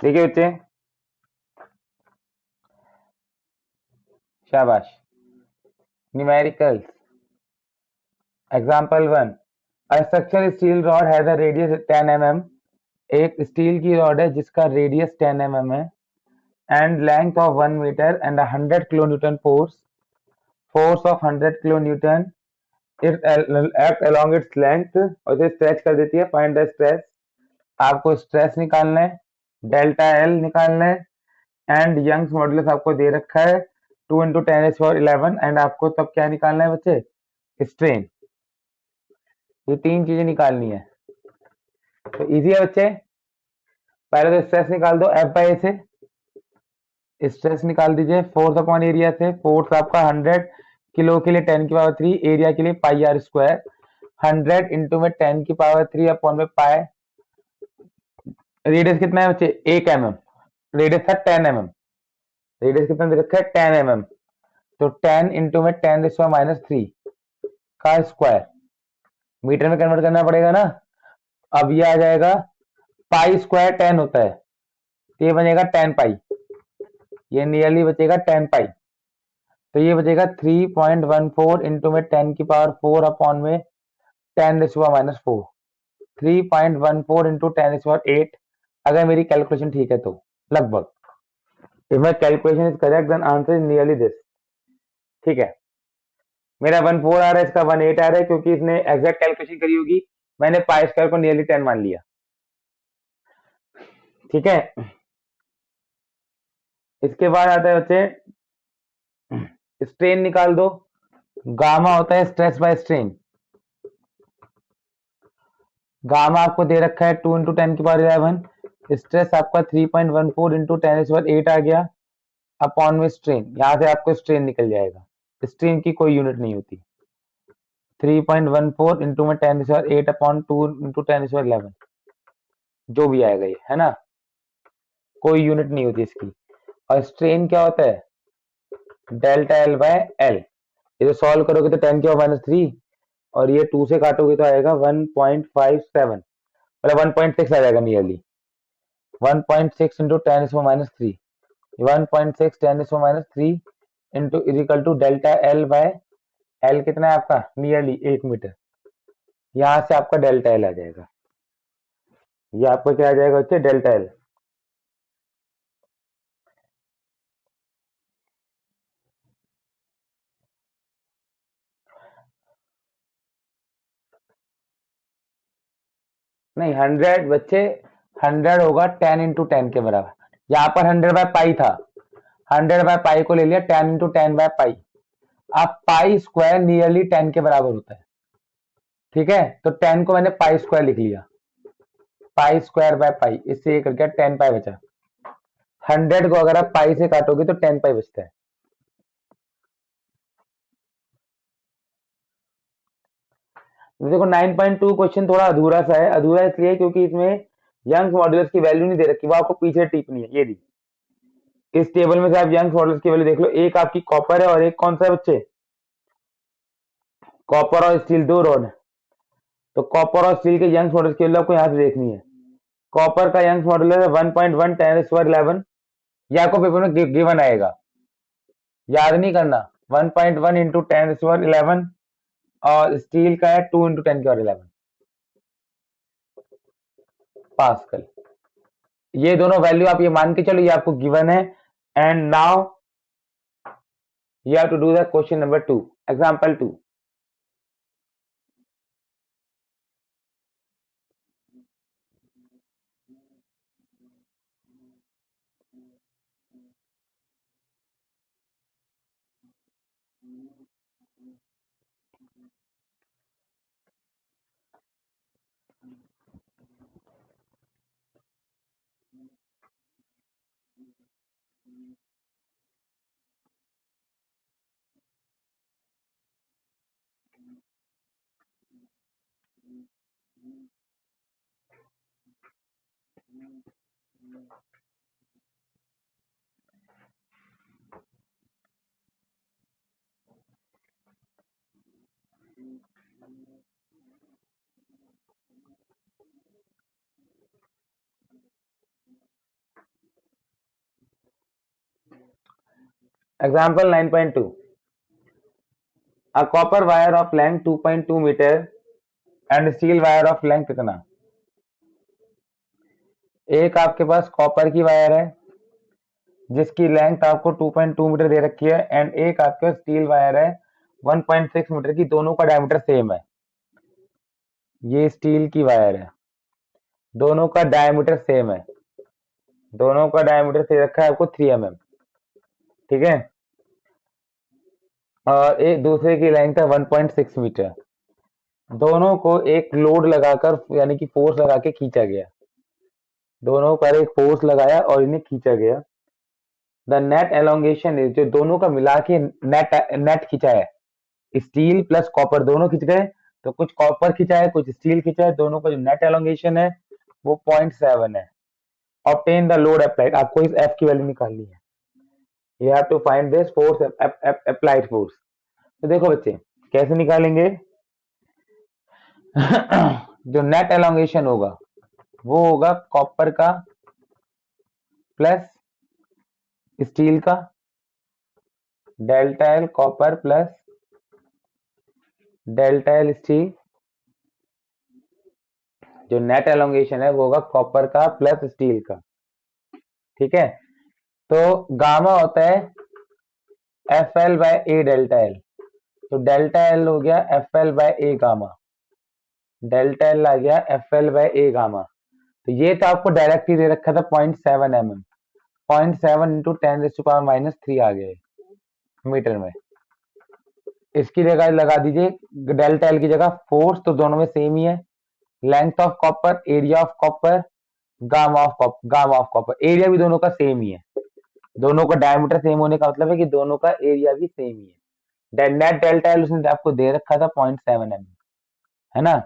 ठीक है बच्चे, शाबाश। Numericals. Example 1, a structure steel rod has a radius 10 mm। एक स्टील की रॉड है जिसका रेडियस 10 mm है, and length of 1 metre and 100 kilo newton force of 100 kilo newton act along its length, और इसे स्ट्रेच कर देती है। Find the stress. आपको स्ट्रेस निकालना है, डेल्टा एल निकालना है, एंड यंग्स मॉडुलस आपको दे रखा है 2 इंटू 10⁻11, एंड आपको तब क्या निकालना है बच्चे? स्ट्रेन। ये तीन चीजें निकालनी है, तो इजी है बच्चे। पहले तो स्ट्रेस निकाल दो एफ बाई ए से। स्ट्रेस निकाल दीजिए फोर्स अपॉन एरिया से। फोर्स आपका 100 किलो के लिए 10 की पावर 3, एरिया के लिए पाई आर स्क्वायर। 100 इंटू में 10 की पावर 3 अपॉन में पाई। रेडियस कितना है बच्चे? 1 mm। रेडियस था 10 mm। रेडियस कितना दे रखा है? 10 mm। तो 10 इंटू में 10⁻³ का स्क्वायर मीटर में कन्वर्ट करना पड़ेगा ना। अब ये आ जाएगा पाई स्क्वायर 10 होता है, तो ये बनेगा 10 पाई। ये नियरली बचेगा 10 पाई। तो ये बचेगा 3.14 इंटू में 10 की पावर 4 अपॉन में 10⁻⁴। 3.14 इंटू 10⁸ अगर मेरी कैलकुलेशन ठीक है तो, लगभग। If my calculation is correct then answer is nearly this. ठीक है, मेरा 14 आ रहा है, इसका 18 आ रहा है, क्योंकि इसने एग्जैक्ट कैलकुलेशन करी होगी। मैंने पाई स्क्वायर को नियरली 10 मान लिया। ठीक है, इसके बाद आता है बच्चे स्ट्रेन निकाल दो। गामा होता है स्ट्रेस बाय स्ट्रेन। गामा आपको दे रखा है 2 इंटू 10 की पावर 11। स्ट्रेस आपका 3.14 इंटू 10⁸ आ गया अपॉन में स्ट्रेन। यहां से आपको स्ट्रेन निकल जाएगा, स्ट्रेन की कोई यूनिट नहीं होती। 3.14 इंटू में 10⁸ अपॉन 2 इंटू 10⁻11, जो भी आएगा ये, है ना, कोई यूनिट नहीं होती इसकी। और स्ट्रेन क्या होता है? Delta L by L. ये तो सॉल्व करोगे तो 10 की पावर -3, और ये 2 से काटोगे तो आएगा 1.57, मतलब 1.6 आ जाएगा nearly. 1.6 into 10⁻³ 1.6 10⁻³ into is equal to delta L by L. कितना है आपका? Nearly 1 metre. यहां से आपका डेल्टा एल आ जाएगा। ये आपका क्या आ जाएगा बच्चे? Delta L. नहीं 100 बच्चे, 100 होगा 10 इंटू 10 के बराबर। यहाँ पर 100 बाय पाई था, 100 बाय पाई को ले लिया 10 इंटू 10 बाय पाई। अब पाई स्क्वायर नियरली 10 के बराबर होता है। ठीक है, तो 10 को मैंने पाई स्क्वायर लिख लिया। पाई स्क्वायर बाय पाई, इससे ये कर गया 10 पाई बचा। 100 को अगर आप पाई से काटोगे तो 10 पाई बचता है। देखो 9.2 क्वेश्चन थोड़ा अधूरा सा है। अधूरा इसलिए क्योंकि इसमें यंग मॉड्यूलस की वैल्यू नहीं दे रखी, वो आपको पीछे टिप्पणी है। ये दी इस टेबल में से आप यंग मॉड्यूलस की वैल्यू देख लो। एक आपकी कॉपर है और एक कौन सा है बच्चे? कॉपर और स्टील, दो रॉड है। तो कॉपर और स्टील के यंग मॉड्यूलस की वैल्यू आपको यहाँ से देखनी है। कॉपर का यंग मॉड्यूलस है 1.1 10⁻11। ये आपको पेपर में गिवन आएगा, याद नहीं करना। 1.1 इंटू 10⁻11, और स्टील का है 2 इंटू 10⁻11 पास्कल। ये दोनों वैल्यू आप ये मान के चलो, ये आपको गिवन है। And now you have to do the question number 2, example 2. Example 9.2. A copper wire of length 2.2 meter and steel wire of length कितना? एक आपके पास कॉपर की वायर है जिसकी लेंथ आपको 2.2 मीटर दे रखी है एंड एक आपके पास स्टील वायर है 1.6 मीटर की, दोनों का डायमीटर सेम है। ये स्टील की वायर है, दोनों का डायमीटर सेम है, दोनों का डायमीटर दे रखा है आपको 3 mm, ठीक है। और एक दूसरे की लेंथ है 1.6 मीटर। दोनों को एक लोड लगाकर यानी कि फोर्स लगा के खींचा गया, दोनों पर एक फोर्स लगाया और इन्हें खींचा गया। द नेट एलोंगेशन इज, जो दोनों का मिला के नेट नेट खींचा है, स्टील प्लस कॉपर दोनों खींच गए, तो कुछ कॉपर खींचा है कुछ स्टील खींचा है, दोनों का जो नेट एलोंगेशन है वो 0.7 है। ऑब्टेन द लोड अप्लाइड, आपको इस एफ की वैल्यू निकालनी है। You have to find this force applied force. तो देखो बच्चे कैसे निकालेंगे। जो नेट एलोंगेशन होगा वो होगा कॉपर का प्लस स्टील का, delta L copper plus delta L steel. जो नेट एलोंगेशन है वो होगा कॉपर का प्लस स्टील का, ठीक है। तो गामा होता है F L by A delta L, तो डेल्टा एल हो गया F L by A gamma, delta L आ गया F L by A gamma. तो ये तो आपको डायरेक्ट ही दे रखा था 0.7 mm, 0.7 इंटू 10⁻³ आ गया मीटर में। इसकी जगह लगा दीजिए डेल्टा एल की जगह फोर्स, तो दोनों में सेम ही है। Length of copper, area of copper, gamma of copper, area भी दोनों का सेम ही है। दोनों का डायमीटर सेम होने का मतलब है कि दोनों का एरिया भी सेम ही है। नेट डेल्टा एल उसने आपको दे रखा था 0.7 mm, है ना।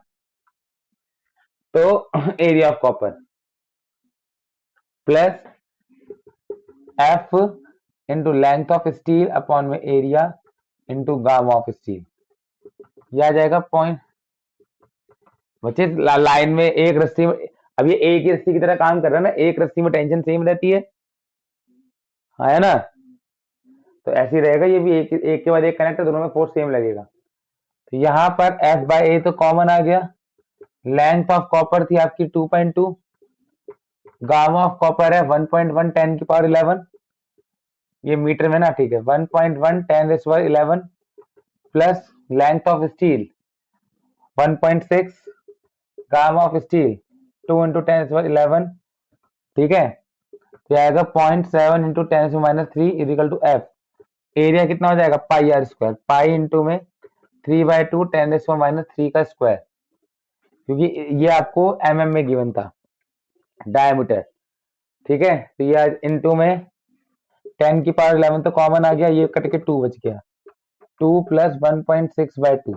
तो area of copper plus F into length of steel upon में area into gamma of steel, यह आ जाएगा पॉइंट। बच्चे लाइन में एक रस्सी में, अब ये एक ही रस्सी की तरह काम कर रहा है ना, एक रस्सी में टेंशन सेम रहती है, हाँ है ना। तो ऐसे ही रहेगा, ये भी एक के बाद एक कनेक्ट है, दोनों में फोर्स सेम लगेगा। तो यहाँ पर एफ बाय ए तो कॉमन आ गया। लेंथ ऑफ कॉपर थी आपकी 2.2, गामा ऑफ कॉपर है 1.1 10⁻11, ये मीटर में ना, ठीक है। 1.1 10⁻11 plus length of steel 1.6, gamma of steel 2 into 10⁻11, ठीक है। तो आएगा 0.7 into 10⁻³ is equal to F. Area कितना हो जाएगा pi r square, pi into में 3/2 10⁻³ का स्क्वायर, क्योंकि ये आपको mm में गिवन था डायमीटर, ठीक है। तो ये इंटू में 10⁻11 तो कॉमन आ गया, ये कट के 2 बच गया, 2 प्लस 1.6/2,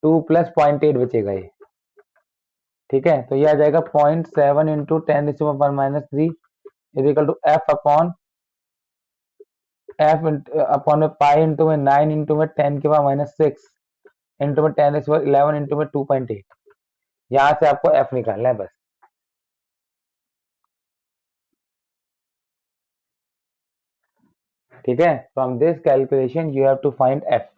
2 प्लस 0.8 बचेगा ये, ठीक है। तो ये आ जाएगा 0.7 into 10⁻³ is equal to F upon F upon में पाई इंटू में 9 इंटू में 10⁻6 इंटू में 10⁻11 इंटू में 2.8। यहां से आपको एफ निकालना है बस, ठीक है। From this calculation you have to find F.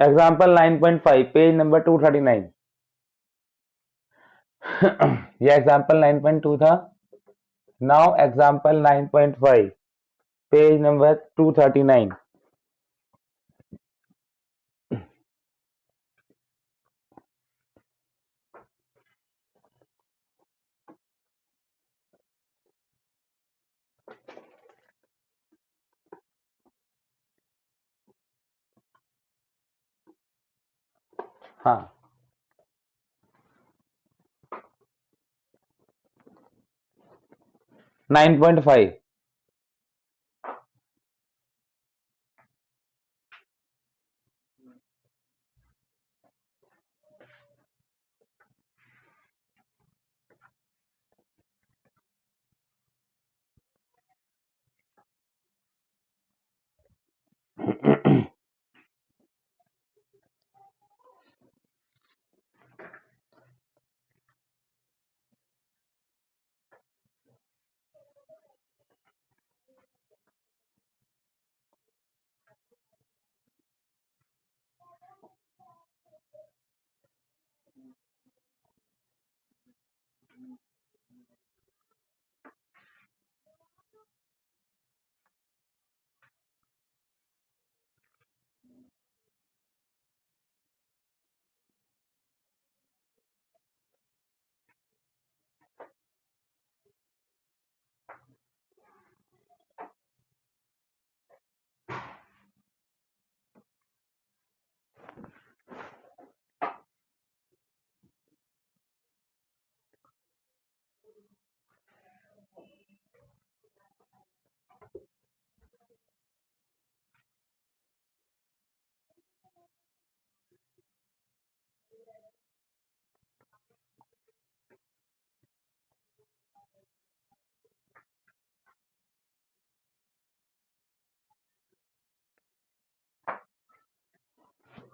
Example 9.5 page number 239। ये एग्जाम्पल 9.2 था। Now example 9.5 page number 239। हाँ 9.5,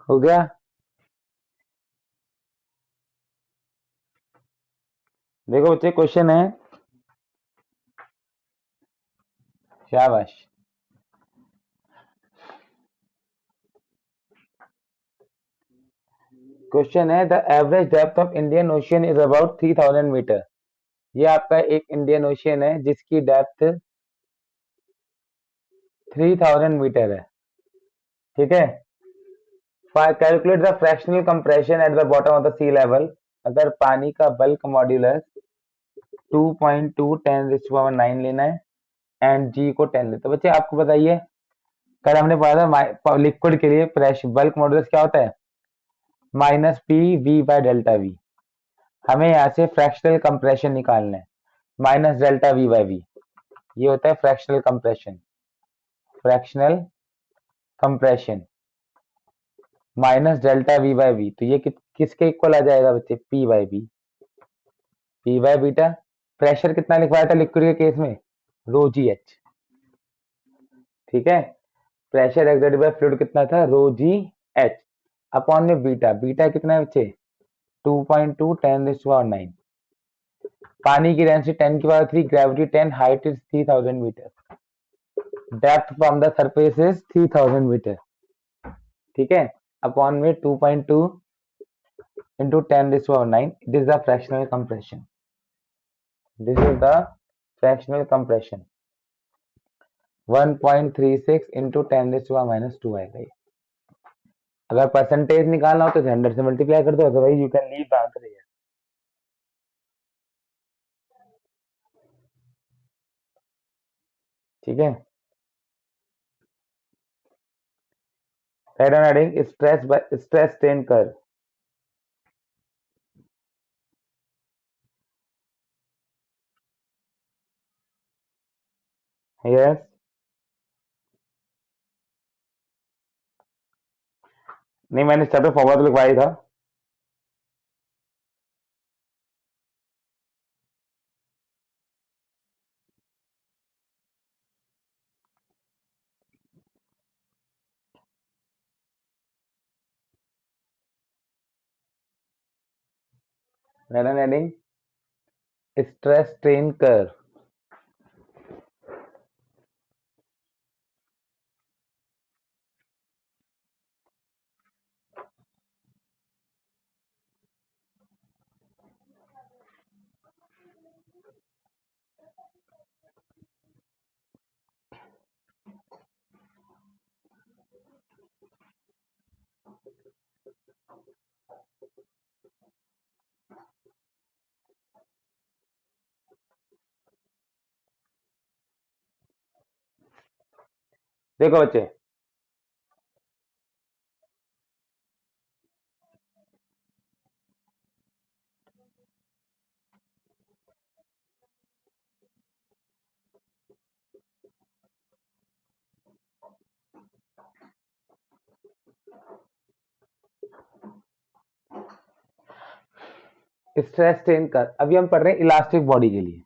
हो गया। देखो बच्चे क्वेश्चन है, शाबाश। क्वेश्चन है, the average depth of Indian Ocean is about 3000 metre. ये आपका एक इंडियन ओशियन है जिसकी डेप्थ 3000 मीटर है, ठीक है। Calculate the fractional compression at the bottom of the sea level. अगर पानी का बल्क मॉड्यूलस 2.2 10⁻9 लेना है एंड जी को 10 लेते, तो बच्चे आपको बताइए, कल हमने पढ़ा था लिक्विड के लिए प्रेशर बल्क मॉड्यूलस क्या होता है, minus P V by delta V. हमें यहाँ से फ्रैक्शनल कंप्रेशन निकालना है, minus delta V by V, ये होता है fractional compression. Fractional compression minus delta V by V, तो ये किसके इक्वल आ जाएगा बच्चे, P by B. P by beta. Pressure कितना लिखवाया था लिक्विड के केस में, रो जी एच, ठीक है। प्रेशर एक्सर्टेड बाय फ्लूइड कितना था, रो जी एच अपॉन में बीटा। बीटा कितना है बच्चे, 2.2 10⁻9। पानी की डेंसिटी 10 की power 3, gravity 10, height is 3000 metre, depth from the surface is 3000 metre, ठीक है। अपॉन में 2.2 into 10⁻9, it is the fractional compression. This is the fractional compression. 1.36 into 10⁻2 आएगा ये। अगर परसेंटेज निकालना हो तो 100 से मल्टीप्लाई कर दो, otherwise you can leave the answer here, ठीक है। Right on adding stress strain curve. Yes. नहीं, मैंने स्टेप पे फॉरवर्ड लिखवाई था। Right on adding stress strain curve. देखो बच्चे, स्ट्रेस स्ट्रेन कर्व, अभी हम पढ़ रहे हैं इलास्टिक बॉडी के लिए।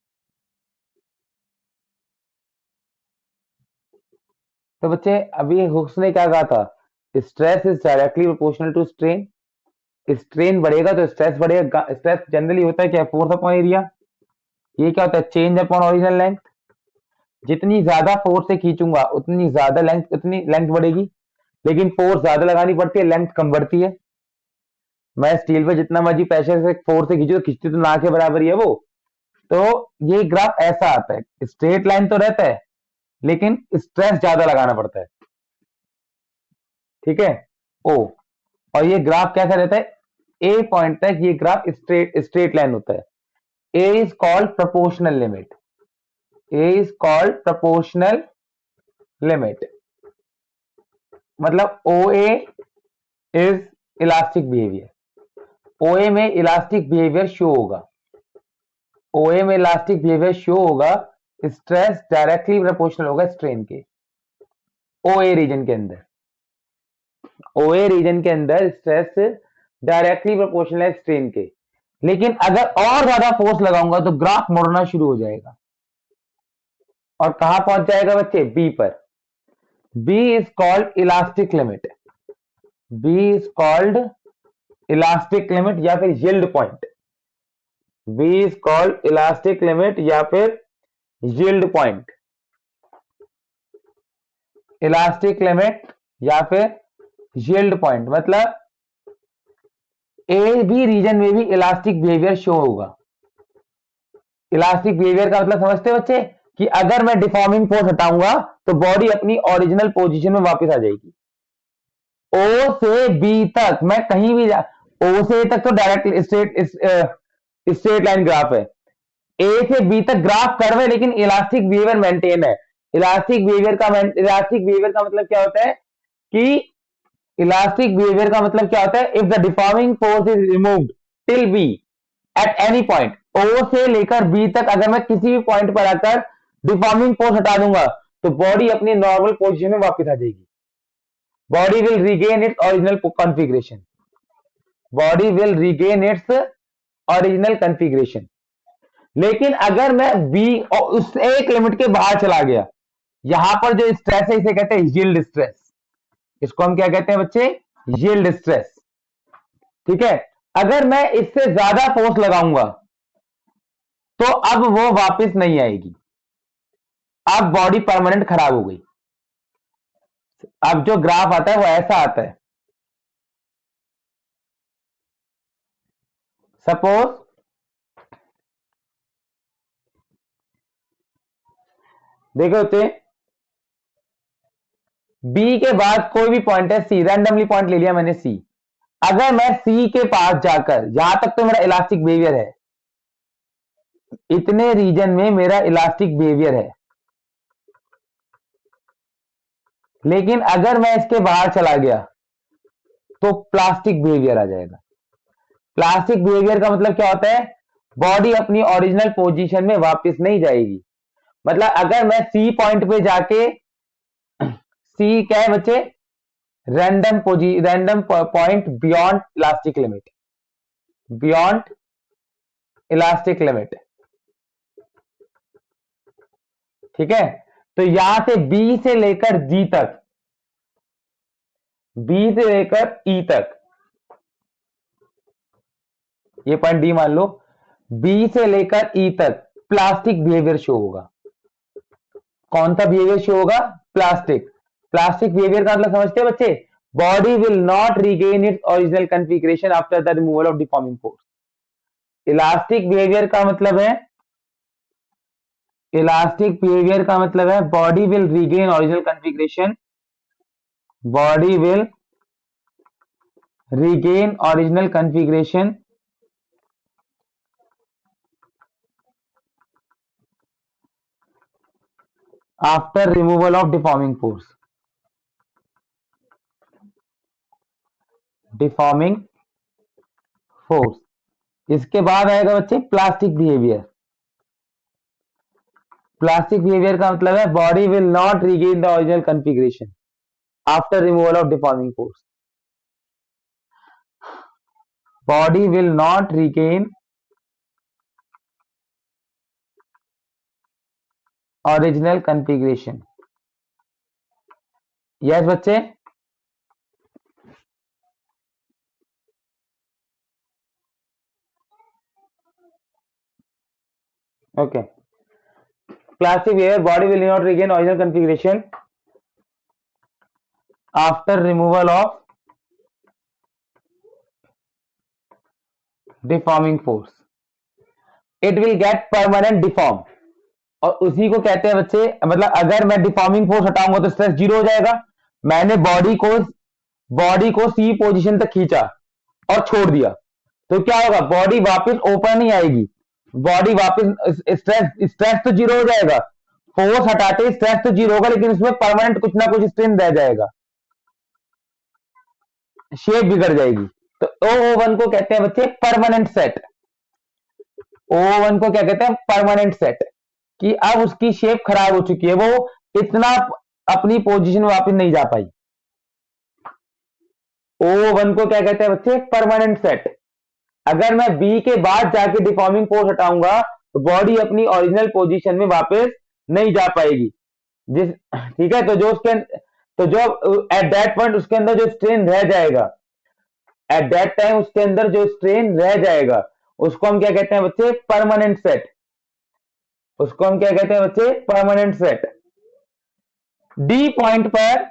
तो बच्चे अभी हुक्स ने क्या कहा था, stress is directly proportional to strain. Strain बढ़ेगा तो स्ट्रेस बढ़ेगा। स्ट्रेस जनरली होता है क्या, फोर्स अपॉन एरिया। ये क्या होता है, चेंज अपॉन ओरिजिनल लेंथ। जितनी ज्यादा फोर्स से खींचूंगा उतनी ज्यादा लेंथ, उतनी लेंथ बढ़ेगी, लेकिन फोर्स ज्यादा लगानी पड़ती है, लेंथ कम बढ़ती है। मैं स्टील पे जितना मर्जी प्रेशर से फोर्स से खींचू तो खींचती तो ना के बराबर ही है वो। तो ये ग्राफ ऐसा आता है, स्ट्रेट लाइन तो रहता है लेकिन स्ट्रेस ज्यादा लगाना पड़ता है, ठीक है। ओ, और ये ग्राफ कैसा रहता है, ए पॉइंट तक ये ग्राफ स्ट्रेट लाइन होता है। A is called proportional limit. A is called proportional limit, मतलब O A is elastic behaviour. O A में इलास्टिक बिहेवियर शो होगा, ओ ए में इलास्टिक बिहेवियर शो होगा, स्ट्रेस डायरेक्टली प्रोपोर्शनल होगा strain के। O ए reason के अंदर, ओ ए reason के अंदर स्ट्रेस डायरेक्टली प्रोपोर्शनल है स्ट्रेन के। लेकिन अगर और ज्यादा फोर्स लगाऊंगा तो ग्राफ मुड़ना शुरू हो जाएगा और कहां पहुंच जाएगा बच्चे, बी पर। B is called elastic limit. B is called elastic limit या फिर yield point. B is called elastic limit या फिर यील्ड पॉइंट। इलास्टिक लिमिट या फिर यील्ड पॉइंट मतलब ए भी रीजन में भी इलास्टिक बिहेवियर शो होगा। इलास्टिक बिहेवियर का मतलब समझते हैं बच्चे कि अगर मैं डिफॉर्मिंग फोर्स हटाऊंगा तो बॉडी अपनी ओरिजिनल पोजीशन में वापस आ जाएगी। ओ से बी तक मैं कहीं भी ओ से ए तक तो डायरेक्ट स्ट्रेट लाइन ग्राफ है। ए से बी तक ग्राफ कर्व है लेकिन इलास्टिक बिहेवियर मेंटेन है। इलास्टिक बिहेवियर का मतलब क्या होता है कि इलास्टिक बिहेवियर का मतलब क्या होता है, if the deforming force is removed till B at any point, O से लेकर बी तक अगर मैं किसी भी पॉइंट पर आकर डिफॉर्मिंग फोर्स हटा दूंगा तो बॉडी अपनी नॉर्मल पोजीशन में वापस आ जाएगी। Body will regain its original configuration. Body will regain its original configuration. लेकिन अगर मैं बी और उस एक लिमिट के बाहर चला गया, यहां पर जो स्ट्रेस है इसे कहते हैं यील्ड स्ट्रेस। इसको हम क्या कहते हैं बच्चे? Yield stress. ठीक है, अगर मैं इससे ज्यादा फोर्स लगाऊंगा तो अब वो वापस नहीं आएगी। अब बॉडी परमानेंट खराब हो गई। अब जो ग्राफ आता है वो ऐसा आता है। सपोज देखो होते बी के बाद कोई भी पॉइंट है सी, रैंडमली पॉइंट ले लिया मैंने सी। अगर मैं सी के पास जाकर, यहां तक तो मेरा इलास्टिक बिहेवियर है, इतने रीजन में मेरा इलास्टिक बिहेवियर है, लेकिन अगर मैं इसके बाहर चला गया तो प्लास्टिक बिहेवियर आ जाएगा। प्लास्टिक बिहेवियर का मतलब क्या होता है? बॉडी अपनी ओरिजिनल पोजीशन में वापस नहीं जाएगी। मतलब अगर मैं सी पॉइंट पे जाके, सी क्या है बच्चे? Random point beyond elastic limit, beyond elastic limit. ठीक है, तो यहां से बी से लेकर जी तक, बी से लेकर ई तक, ये पॉइंट डी मान लो, बी से लेकर ई तक प्लास्टिक बिहेवियर शो होगा। कौन सा बिहेवियर शो होगा? प्लास्टिक। प्लास्टिक बिहेवियर का मतलब समझते हैं बच्चे? Body will not regain its original configuration after the removal of deforming force. Elastic behaviour का मतलब है, इलास्टिक बिहेवियर का मतलब है body will regain original configuration, body will regain original configuration after removal of deforming force. Deforming force, इसके बाद आएगा बच्चे प्लास्टिक बिहेवियर। प्लास्टिक बिहेवियर का मतलब है body will not regain the original configuration after removal of deforming force. Body will not regain original configuration. Yes बच्चे? Okay, plastic behaviour, body will not regain original configuration after removal of deforming force, it will get permanent deform. और उसी को कहते हैं बच्चे, मतलब अगर मैं डिफॉर्मिंग फोर्स हटाऊंगा तो स्ट्रेस जीरो हो जाएगा। मैंने बॉडी को सी पोजीशन तक खींचा और छोड़ दिया तो क्या होगा? बॉडी वापस ओपन नहीं आएगी, बॉडी वापस स्ट्रेस तो जीरो हो जाएगा। फोर्स हटाते स्ट्रेस तो जीरो होगा लेकिन उसमें परमानेंट कुछ ना कुछ स्ट्रेन रह जाएगा, शेप बिगड़ जाएगी। तो O1 को कहते हैं बच्चे परमानेंट सेट। O1 को क्या कहते हैं? Permanent set. कि अब उसकी शेप खराब हो चुकी है, वो इतना अपनी पोजीशन में वापस नहीं जा पाई। O1 को क्या कहते हैं बच्चे? Permanent set. अगर मैं बी के बाद जाके डिफॉर्मिंग फोर्स हटाऊंगा तो बॉडी अपनी ओरिजिनल पोजीशन में वापस नहीं जा पाएगी। ठीक है, तो जो उसके तो जो एट दैट पॉइंट उसके अंदर जो स्ट्रेन रह जाएगा, एट दैट टाइम उसके अंदर जो स्ट्रेन रह जाएगा उसको हम क्या कहते हैं बच्चे? Permanent set. उसको हम क्या कहते हैं बच्चे? Permanent set. डी पॉइंट पर,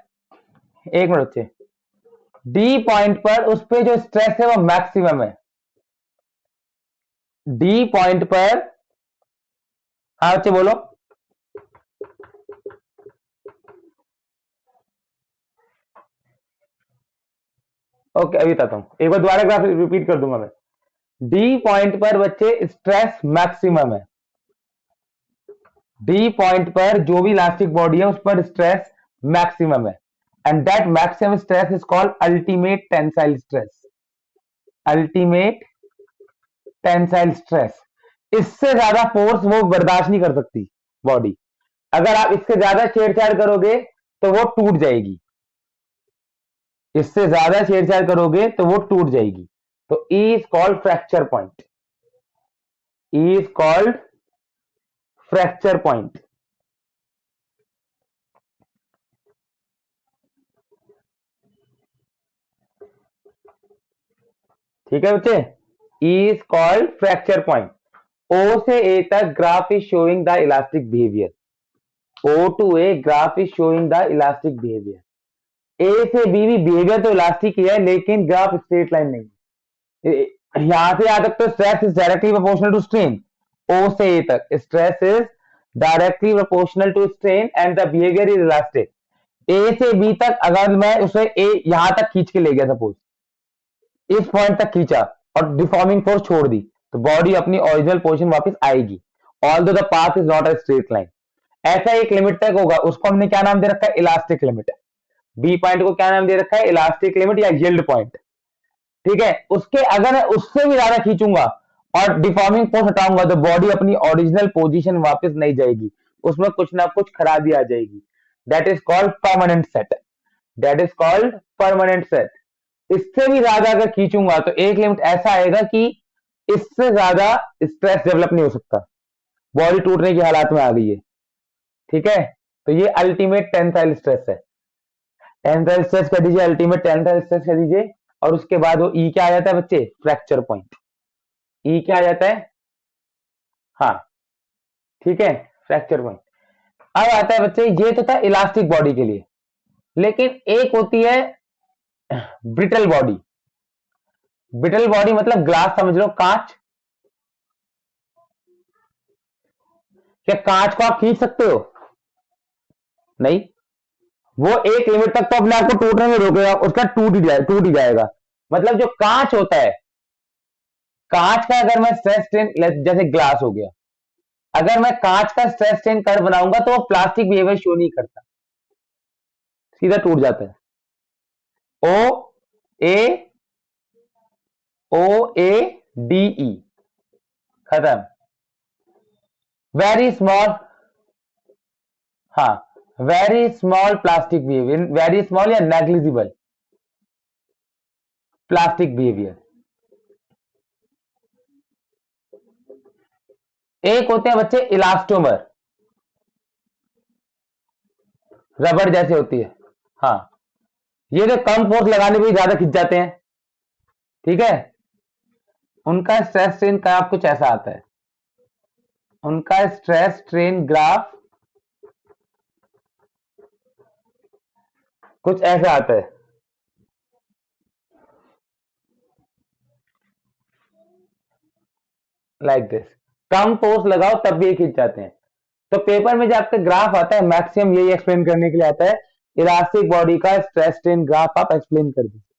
एक मिनट बच्चे, डी पॉइंट पर उस पे जो स्ट्रेस है वो मैक्सिमम है। डी पॉइंट पर, हाँ बच्चे बोलो। ओके अभी बताता हूं, एक बार दोबारा ग्राफ रिपीट कर दूंगा मैं। डी पॉइंट पर बच्चे स्ट्रेस मैक्सिमम है। डी पॉइंट पर जो भी इलास्टिक बॉडी है उस पर स्ट्रेस मैक्सिमम है, and that maximum stress is called ultimate tensile stress. Ultimate tensile stress. इससे ज्यादा फोर्स वो बर्दाश्त नहीं कर सकती बॉडी। अगर आप इससे ज्यादा छेड़छाड़ करोगे तो वो टूट जाएगी। इससे ज्यादा छेड़छाड़ करोगे तो वो टूट जाएगी। तो E is called fracture point. E is called fracture point. ठीक है बच्चे, E is called fracture point. O से ए तक graph is showing the elastic behaviour. O to A graph is showing the elastic behaviour. A से B भी behaviour तो elastic ही है, लेकिन ग्राफ स्ट्रेट लाइन नहीं है। यहां से यहां तक तो stress is directly proportional to strain. O से ए तक stress is directly proportional to strain and the behaviour is elastic. A से बी तक अगर मैं उसे ए यहां तक खींच के ले गया, सपोज इस पॉइंट तक खींचा और डिफॉर्मिंग फोर्स छोड़ दी, तो बॉडी अपनी ओरिजिनल पोजीशन वापस आएगी, although the path is not a straight line. ऐसा एक लिमिट तक होगा, उसको हमने क्या नाम दे रखा है? Elastic limit. बी पॉइंट को क्या नाम दे रखा है? इलास्टिक लिमिट या यील्ड पॉइंट। ठीक है, उसके अगर मैं उससे भी ज्यादा खींचूंगा और डिफॉर्मिंग फोर्स हटाऊंगा तो बॉडी अपनी ओरिजिनल पोजीशन वापस नहीं जाएगी, उसमें कुछ ना कुछ खराबी आ जाएगी। That is called permanent set. That is called permanent set. इससे भी ज्यादा अगर खींचूंगा तो एक लिमिट ऐसा आएगा कि इससे ज्यादा स्ट्रेस डेवलप नहीं हो सकता, बॉडी टूटने की हालात में आ गई है। ठीक है, तो ये अल्टीमेट टेंसाइल स्ट्रेस है। टेंसाइल स्ट्रेस कर दीजिए, अल्टीमेट टेंसाइल स्ट्रेस कर दीजिए, और उसके बाद वो ई क्या आ जाता है बच्चे? Fracture point. ई क्या आ जाता है? हाँ ठीक है, फ्रैक्चर पॉइंट। अब आता है बच्चे, ये तो था इलास्टिक बॉडी के लिए, लेकिन एक होती है ब्रिटल बॉडी। ब्रिटल बॉडी मतलब ग्लास समझ लो, कांच। क्या कांच को आप खींच सकते हो? नहीं, वो एक लिमिट तक तो अपने आप को टूटने में रोकेगा, उसका टूट ही जाएगा। मतलब जो कांच होता है, कांच का अगर मैं स्ट्रेस स्ट्रेन, जैसे ग्लास हो गया, अगर मैं कांच का स्ट्रेस स्ट्रेन कर्व बनाऊंगा तो वो प्लास्टिक बिहेवियर शो नहीं करता, सीधा टूट जाता है। ओ ए ओ ए डी ई, खत्म। वेरी स्मॉल, हाँ, very small plastic behaviour, very small या नेग्लिजिबल प्लास्टिक बिहेवियर। एक होते हैं बच्चे इलास्टोमर, रबड़ जैसे होती है। हाँ, ये जो कम फोर्स लगाने पे ज्यादा खिंच जाते हैं। ठीक है, उनका स्ट्रेस स्ट्रेन ग्राफ कुछ ऐसा आता है। उनका स्ट्रेस स्ट्रेन ग्राफ कुछ ऐसा आता है, लाइक दिस। कम फोर्स लगाओ तब भी ये खिंच जाते हैं। तो पेपर में जो आपका ग्राफ आता है, मैक्सिमम यही एक्सप्लेन करने के लिए आता है। इलास्टिक बॉडी का स्ट्रेस स्ट्रेन ग्राफ आप एक्सप्लेन कर दीजिए।